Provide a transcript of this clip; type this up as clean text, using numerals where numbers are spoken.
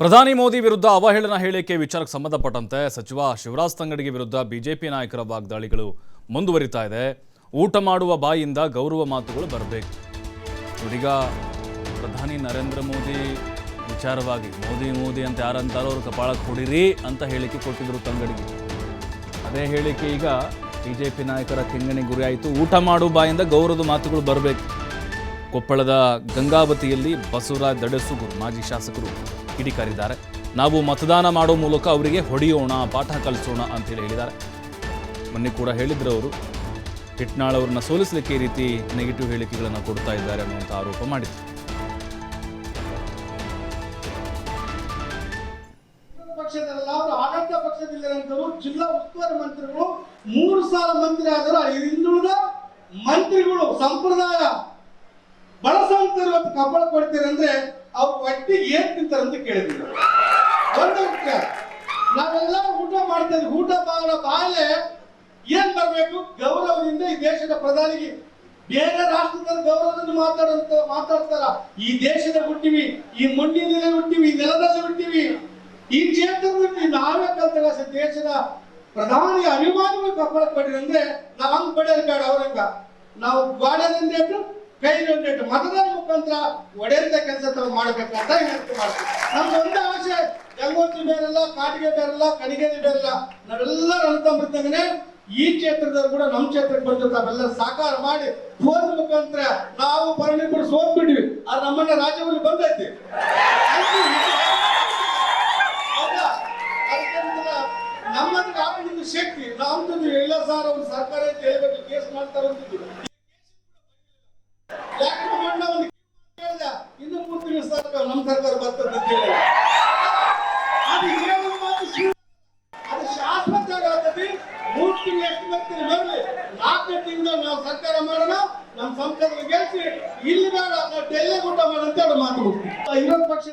ಪ್ರಧಾನಿ ಮೋದಿ ವಿರುದ್ಧ ಅವಹೇಳನ ಹೇಳಿಕೆ ವಿಚಾರಕ್ಕೆ ಸಂಬಂಧಪಟ್ಟಂತೆ ಸಚಿವ ಶಿವರಾಜ್ ತಂಗಡಗಿ ವಿರುದ್ಧ ಬಿಜೆಪಿ ನಾಯಕರ ವಾಗ್ದಾಳಿಗಳು ಮುಂದುವರಿತಾ ಇದೆ. ಊಟ ಮಾಡುವ ಬಾಯಿಂದ ಗೌರವ ಮಾತುಗಳು ಬರಬೇಕು. ಈಗ ಪ್ರಧಾನಿ ನರೇಂದ್ರ ಮೋದಿ ವಿಚಾರವಾಗಿ ಮೋದಿ ಅಂತ ಯಾರಂತಾರೋ ಅವ್ರು ಕಪಾಳ ಕೊಡಿರಿ ಅಂತ ಹೇಳಿಕೆ ಕೊಟ್ಟಿದ್ರು ತಂಗಡಗಿ. ಅದೇ ಹೇಳಿಕೆ ಈಗ ಬಿಜೆಪಿ ನಾಯಕರ ಕೆಂಗಣಿ ಗುರಿಯಾಯಿತು. ಊಟ ಮಾಡುವ ಬಾಯಿಂದ ಗೌರವದ ಮಾತುಗಳು ಬರಬೇಕು. ಕೊಪ್ಪಳದ ಗಂಗಾವತಿಯಲ್ಲಿ ಬಸವರಾಜ್ ದಡಸೂಗೂರು ಮಾಜಿ ಶಾಸಕರು ಕಿಡಿಕಾರಿದ್ದಾರೆ. ನಾವು ಮತದಾನ ಮಾಡೋ ಮೂಲಕ ಅವರಿಗೆ ಹೊಡೆಯೋಣ, ಪಾಠ ಕಲಿಸೋಣ ಅಂತೇಳಿ ಹೇಳಿದ್ದಾರೆ. ಮೊನ್ನೆ ಕೂಡ ಹೇಳಿದ್ರು ಅವರು ಹಿಟ್ನಾಳ್ ಅವ್ರನ್ನ ಸೋಲಿಸಲಿಕ್ಕೆ ಈ ರೀತಿ ನೆಗೆಟಿವ್ ಹೇಳಿಕೆಗಳನ್ನು ಕೊಡ್ತಾ ಇದ್ದಾರೆ ಅನ್ನುವಂಥ ಆರೋಪ ಮಾಡಿದ್ರು. ಆಡಳಿತ ಪಕ್ಷದಲ್ಲಿರುವಂತವರು ಜಿಲ್ಲಾ ಉಸ್ತುವಾರಿ ಮಂತ್ರಿಗಳು 3 ಸಾಲ ಮಂತ್ರಿ ಆದರೂ ಹಿಂದುಳಿದ ಮಂತ್ರಿಗಳು ಸಂಪ್ರದಾಯ ಬಳಸಂತರು ಇವತ್ತು ಕಬ್ಬಳ ಕೊಡ್ತೀರಿ ಅಂದ್ರೆ ಅವ್ರು ಒಟ್ಟಿಗೆ ಏನ್ ತಿಂತಾರೆ ಅಂತ ಕೇಳಿದ್ರು. ಒಂದು ನಾವೆಲ್ಲ ಊಟ ಮಾಡ್ತಾ ಇದ್ವಿ. ಊಟ ಮಾಡೋ ಬಾಯಲೆ ಏನ್ ಬರ್ಬೇಕು? ಗೌರವದಿಂದ ಈ ದೇಶದ ಪ್ರಧಾನಿಗೆ ಬೇರೆ ರಾಷ್ಟ್ರದಲ್ಲಿ ಗೌರವದಿಂದ ಮಾತಾಡ್ತಾರ. ಈ ದೇಶದ ಹುಟ್ಟಿವಿ, ಈ ಮಣ್ಣಿನಲ್ಲಿ ಹುಟ್ಟಿವಿ, ಈ ನೆಲದಲ್ಲಿ ಹುಟ್ಟಿವಿ, ಈ ಕ್ಷೇತ್ರದಲ್ಲಿ ನಾವೇ ಕಲ್ತಾಗ ದೇಶದ ಪ್ರಧಾನಿ ಅಭಿಮಾನಿಗಳು ಕಬ್ಬಳ ಕೊಡ್ರಿ ಅಂದ್ರೆ ನಾವ್ ಹಂಗ್ ಪಡೆಯೋದು ಬೇಡ. ಅವ್ರಂಗ ನಾವು ಗಾಡಿಯೊಂದೇಟು ಕೈಯೊಂದೇಟು ಮತದಾನ ಮುಖಾಂತರ ಒಡೆಯಂತ ಕೆಲಸ ತಾವು ಮಾಡಬೇಕಂತ ವಿನಂತಿ ಮಾಡ್ತೀವಿ. ನಮ್ದು ಒಂದೇ ಆಸೆ, ಗಂಗೋತ್ರಿ ಬೇರೆಲ್ಲ, ಕಾಟಿಗೆ ಬೇರೆಲ್ಲ, ಕಣಿಗೆರೆ ಬೇರೆಲ್ಲ, ನಾವೆಲ್ಲ ಅಣ್ತಂಬರ್ತಂಗನೆ ಈ ಕ್ಷೇತ್ರದಲ್ಲಿ ಕೂಡ ನಮ್ಮ ಕ್ಷೇತ್ರಕ್ಕೆ ಬಂದು ತಾವೆಲ್ಲ ಸಾಕಾರ ಮಾಡಿ ಫೋನ್ ಮುಖಾಂತರ ನಾವು ಪರಿಣಿತ ಸೋತ್ಬಿಟ್ವಿ. ಅದು ನಮ್ಮನ್ನ ರಾಜ್ಯದಲ್ಲಿ ಬಂದೈತಿ. ನಮ್ಮಲ್ಲಿ ಆರೋಗ್ಯದ ಶಕ್ತಿ ನಾವು ಎಲ್ಲ ಸಾರ್ ಅವ್ರು ಸರ್ಕಾರ ಅಂತ ಹೇಳ್ಬೇಕು, ಕೇಸ್ ಮಾಡ್ತಾರೆ ಅಂತಿದ್ವಿ. ಇನ್ನು 3 ತಿಂಗಳ ನಮ್ಮ ಸರ್ಕಾರ ಬರ್ತದೆ ಅಂತ ಹೇಳಿ ಅದು ಶಾಶ್ವತ ಆಗ್ತದೆ. 3 ತಿಂಗಳು ಎಷ್ಟು ಬರ್ತೀರಿ ಬರ್ಲಿ, 4 ತಿಂಗಳು ನಾವು ಸರ್ಕಾರ ಮಾಡೋಣ, ನಮ್ಮ ಸಂಸದರು ಗೆಲ್ಸಿ ಇಲ್ಲಿ ಬೇಡ ನಾವು ಡೆಲ್ಲಿ ಊಟ ಮಾಡೋಂತ ಮಾತು ವಿರೋಧ ಪಕ್ಷ